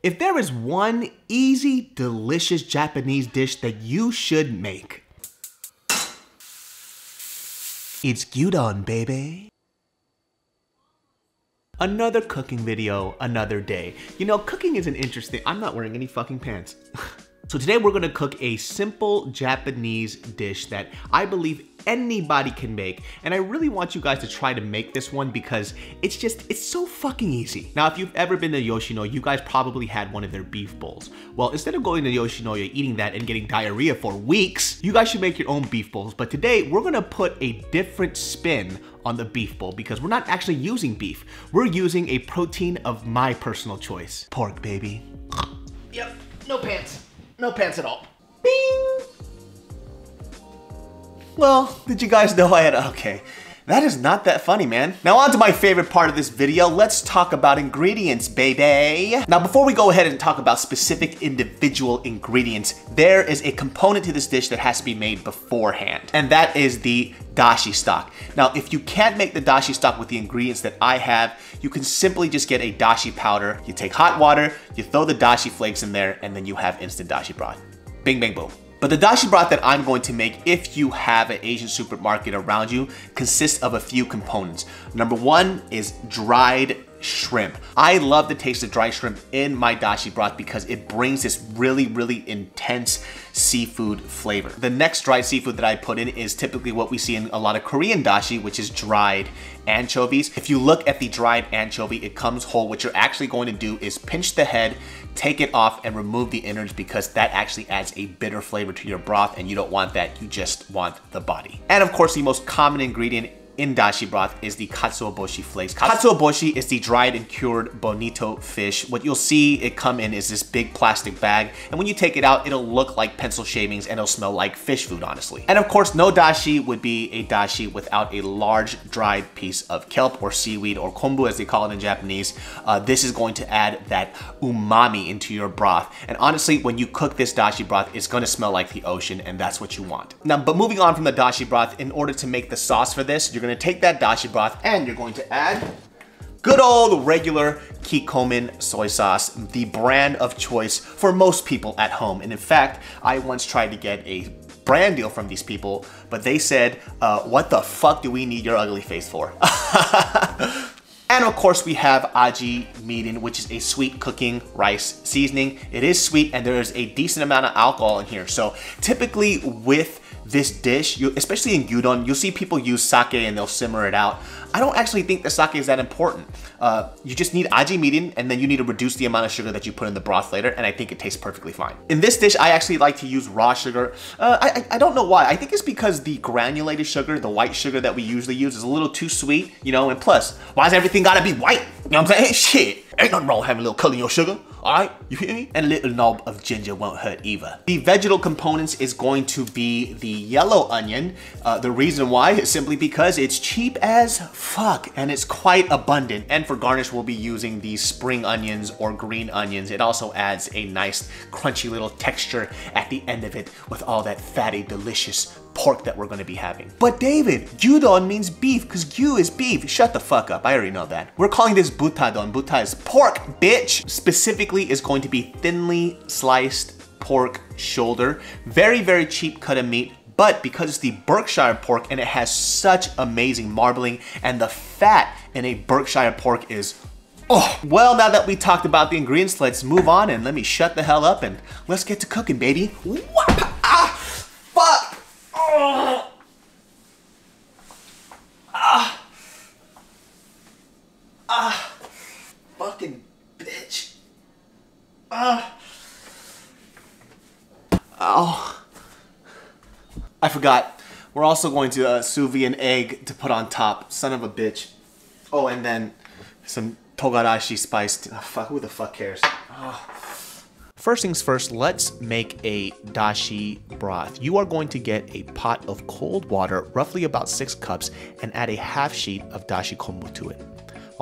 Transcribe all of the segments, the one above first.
If there is one easy, delicious Japanese dish that you should make, it's gyudon, baby. Another cooking video, another day. You know, cooking is an interesting, I'm not wearing any fucking pants. So today we're gonna cook a simple Japanese dish that I believe anybody can make. And I really want you guys to try to make this one because it's so fucking easy. Now, if you've ever been to Yoshino, you guys probably had one of their beef bowls. Well, instead of going to Yoshinoya, eating that and getting diarrhea for weeks, you guys should make your own beef bowls. But today we're gonna put a different spin on the beef bowl because we're not actually using beef. We're using a protein of my personal choice. Pork, baby. Yep, no pants. No pants at all. Bing! Well, did you guys know I had, okay. That is not that funny, man. Now on to my favorite part of this video. Let's talk about ingredients, baby. Now before we go ahead and talk about specific individual ingredients, there is a component to this dish that has to be made beforehand, and that is the dashi stock. Now, if you can't make the dashi stock with the ingredients that I have, you can simply just get a dashi powder. You take hot water, you throw the dashi flakes in there, and then you have instant dashi broth. Bing, bang, boom. But the dashi broth that I'm going to make, if you have an Asian supermarket around you, consists of a few components. Number one is dried shrimp. I love the taste of dried shrimp in my dashi broth because it brings this really, really intense seafood flavor. The next dried seafood that I put in is typically what we see in a lot of Korean dashi, which is dried anchovies. If you look at the dried anchovy, it comes whole. What you're actually going to do is pinch the head, take it off, and remove the innards because that actually adds a bitter flavor to your broth, and you don't want that. You just want the body. And of course, the most common ingredient in dashi broth is the katsuobushi flakes. Katsuobushi is the dried and cured bonito fish. What you'll see it come in is this big plastic bag, and when you take it out, it'll look like pencil shavings and it'll smell like fish food, honestly. And of course, no dashi would be a dashi without a large dried piece of kelp or seaweed or kombu as they call it in Japanese. This is going to add that umami into your broth. And honestly, when you cook this dashi broth, it's gonna smell like the ocean, and that's what you want. Now, but moving on from the dashi broth, in order to make the sauce for this, you're gonna take that dashi broth and you're going to add good old regular Kikkoman soy sauce, the brand of choice for most people at home. And in fact, I once tried to get a brand deal from these people, but they said, what the fuck do we need your ugly face for? And of course we have aji mirin, which is a sweet cooking rice seasoning. It is sweet and there is a decent amount of alcohol in here. So typically with this dish, especially in gyudon, you'll see people use sake and they'll simmer it out. I don't actually think the sake is that important. You just need aji mirin, and then you need to reduce the amount of sugar that you put in the broth later, and I think it tastes perfectly fine. In this dish, I actually like to use raw sugar. I don't know why. I think it's because the granulated sugar, the white sugar that we usually use, is a little too sweet, you know, and plus, why does everything gotta be white? You know what I'm saying? Shit, ain't nothing wrong with having a little color in your sugar. All right, you hear me? And a little knob of ginger won't hurt either. The vegetal components is going to be the yellow onion. The reason why is simply because it's cheap as fuck and it's quite abundant. And for garnish, we'll be using these spring onions or green onions. It also adds a nice crunchy little texture at the end of it with all that fatty, delicious pork that we're gonna be having. But David, gyudon means beef because gyu is beef. Shut the fuck up, I already know that. We're calling this butadon. Buta is pork, bitch. Specifically is going to be thinly sliced pork shoulder. Very, very cheap cut of meat, but because it's the Berkshire pork and it has such amazing marbling and the fat in a Berkshire pork is oh. Well, now that we talked about the ingredients, let's move on and let me shut the hell up and let's get to cooking, baby. Ah, fuck. Oh. Fucking bitch. Oh. I forgot. We're also going to sous vide an egg to put on top. Son of a bitch. Oh, and then some togarashi spiced. Oh, fuck, who the fuck cares? Oh. First things first, let's make a dashi broth. You are going to get a pot of cold water, roughly about 6 cups, and add a half sheet of dashi kombu to it.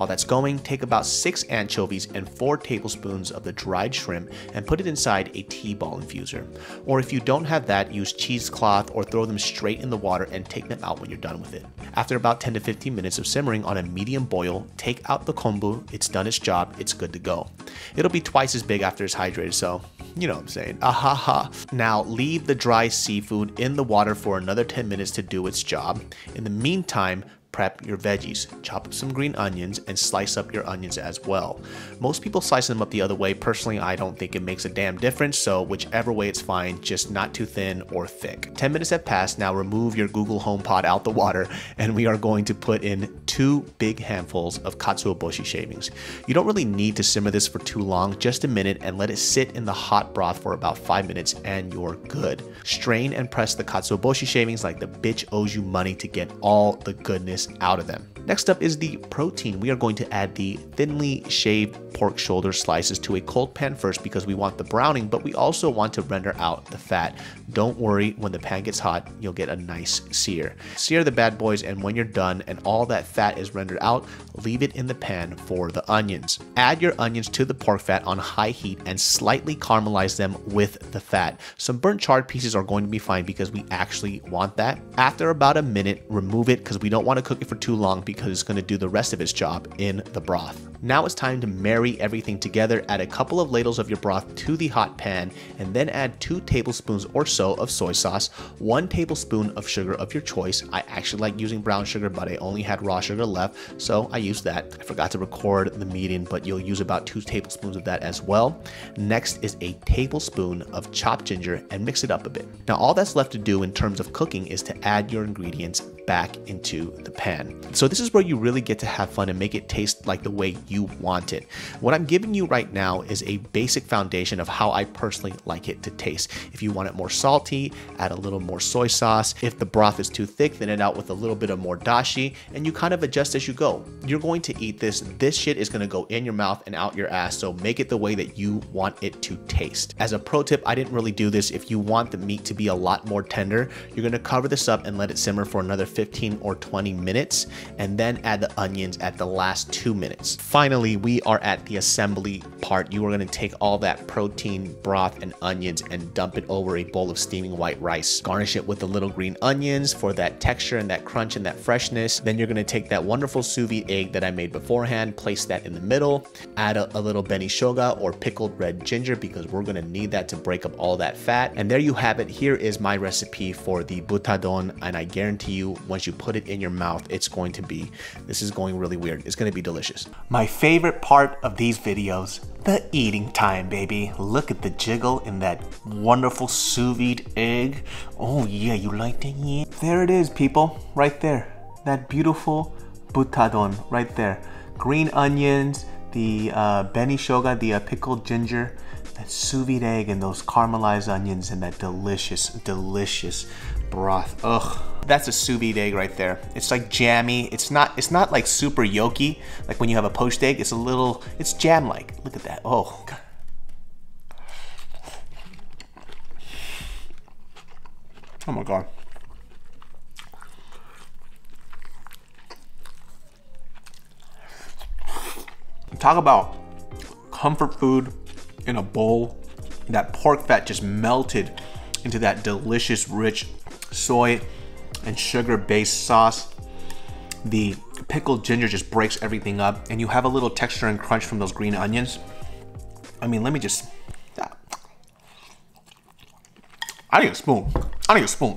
While that's going, take about 6 anchovies and 4 tablespoons of the dried shrimp and put it inside a T-ball infuser. Or if you don't have that, use cheesecloth or throw them straight in the water and take them out when you're done with it. After about 10 to 15 minutes of simmering on a medium boil, take out the kombu, it's done its job, it's good to go. It'll be twice as big after it's hydrated, so you know what I'm saying. Ahaha. Now leave the dry seafood in the water for another 10 minutes to do its job. In the meantime, prep your veggies. Chop up some green onions and slice up your onions as well. Most people slice them up the other way. Personally, I don't think it makes a damn difference, so whichever way it's fine, just not too thin or thick. 10 minutes have passed. Now remove your Google HomePod out the water, and we are going to put in 2 big handfuls of katsuobushi shavings. You don't really need to simmer this for too long, just a minute, and let it sit in the hot broth for about 5 minutes and you're good. Strain and press the katsuobushi shavings like the bitch owes you money to get all the goodness out of them. Next up is the protein. We are going to add the thinly shaved pork shoulder slices to a cold pan first because we want the browning, but we also want to render out the fat. Don't worry, when the pan gets hot, you'll get a nice sear. Sear the bad boys, and when you're done and all that fat is rendered out, leave it in the pan for the onions. Add your onions to the pork fat on high heat and slightly caramelize them with the fat. Some burnt charred pieces are going to be fine because we actually want that. After about a minute, remove it because we don't want to cook it for too long because it's going to do the rest of its job in the broth. Now it's time to marry everything together. Add a couple of ladles of your broth to the hot pan and then add 2 tablespoons or so of soy sauce, 1 tablespoon of sugar of your choice. I actually like using brown sugar, but I only had raw sugar left, so I used that. I forgot to record the meeting, but you'll use about 2 tablespoons of that as well. Next is a tablespoon of chopped ginger and mix it up a bit. Now all that's left to do in terms of cooking is to add your ingredients back into the pan. So this is where you really get to have fun and make it taste like the way you want it. What I'm giving you right now is a basic foundation of how I personally like it to taste. If you want it more salty, add a little more soy sauce. If the broth is too thick, thin it out with a little bit of more dashi, and you kind of adjust as you go. You're going to eat this. This shit is going to go in your mouth and out your ass, so make it the way that you want it to taste. As a pro tip, I didn't really do this. If you want the meat to be a lot more tender, you're going to cover this up and let it simmer for another 15 or 20 minutes, and then add the onions at the last 2 minutes. Finally, we are at the assembly part. You are going to take all that protein, broth, and onions and dump it over a bowl of steaming white rice. Garnish it with the little green onions for that texture and that crunch and that freshness. Then you're going to take that wonderful sous vide egg that I made beforehand, place that in the middle, add a little benishoga or pickled red ginger because we're going to need that to break up all that fat. And there you have it. Here is my recipe for the Butadon, and I guarantee you once you put it in your mouth, it's going to be, this is going really weird. It's going to be delicious. My favorite part of these videos, the eating time, baby. Look at the jiggle in that wonderful sous vide egg. Oh yeah, you like that? Yeah. There it is, people, right there. That beautiful Butadon right there. Green onions, the benishoga, the pickled ginger, that sous vide egg, and those caramelized onions, and that delicious, delicious broth. Ugh. That's a sous vide egg right there. It's like jammy. It's not like super yolky, like when you have a poached egg. It's jam-like. Look at that. Oh, God. Oh my God. Talk about comfort food in a bowl. That pork fat just melted into that delicious, rich soy and sugar-based sauce. The pickled ginger just breaks everything up, and you have a little texture and crunch from those green onions. I mean, let me just... I need a spoon. I need a spoon.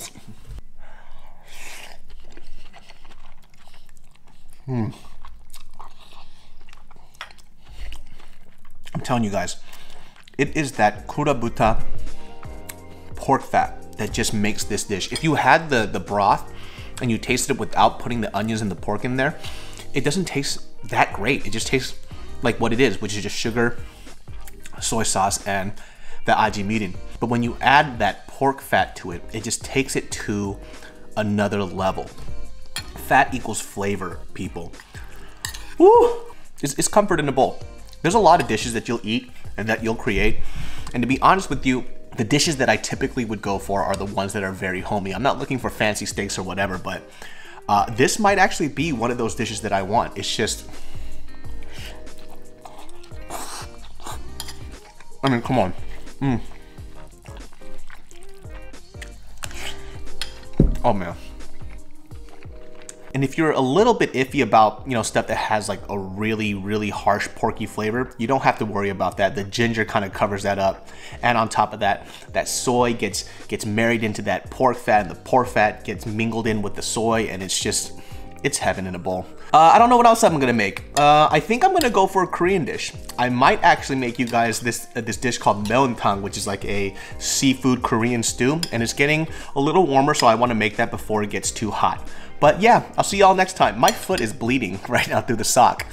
I'm telling you guys, it is that kurabuta pork fat that just makes this dish. If you had the broth and you tasted it without putting the onions and the pork in there, it doesn't taste that great. It just tastes like what it is, which is just sugar, soy sauce, and the aji mirin. But when you add that pork fat to it, it just takes it to another level. Fat equals flavor, people. Woo! It's comfort in a bowl. There's a lot of dishes that you'll eat and that you'll create. And to be honest with you, the dishes that I typically would go for are the ones that are very homey. I'm not looking for fancy steaks or whatever, but this might actually be one of those dishes that I want. It's just I mean, come on. Oh man. And if you're a little bit iffy about, you know, stuff that has like a really, really harsh porky flavor, you don't have to worry about that. The ginger kind of covers that up. And on top of that, that soy gets married into that pork fat, and the pork fat gets mingled in with the soy, and it's heaven in a bowl. I don't know what else I'm gonna make. I think I'm gonna go for a Korean dish. I might actually make you guys this dish called meontang, which is like a seafood Korean stew, and it's getting a little warmer, so I wanna make that before it gets too hot. But yeah, I'll see y'all next time. My foot is bleeding right now through the sock.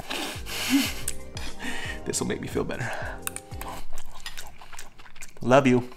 This will make me feel better. Love you.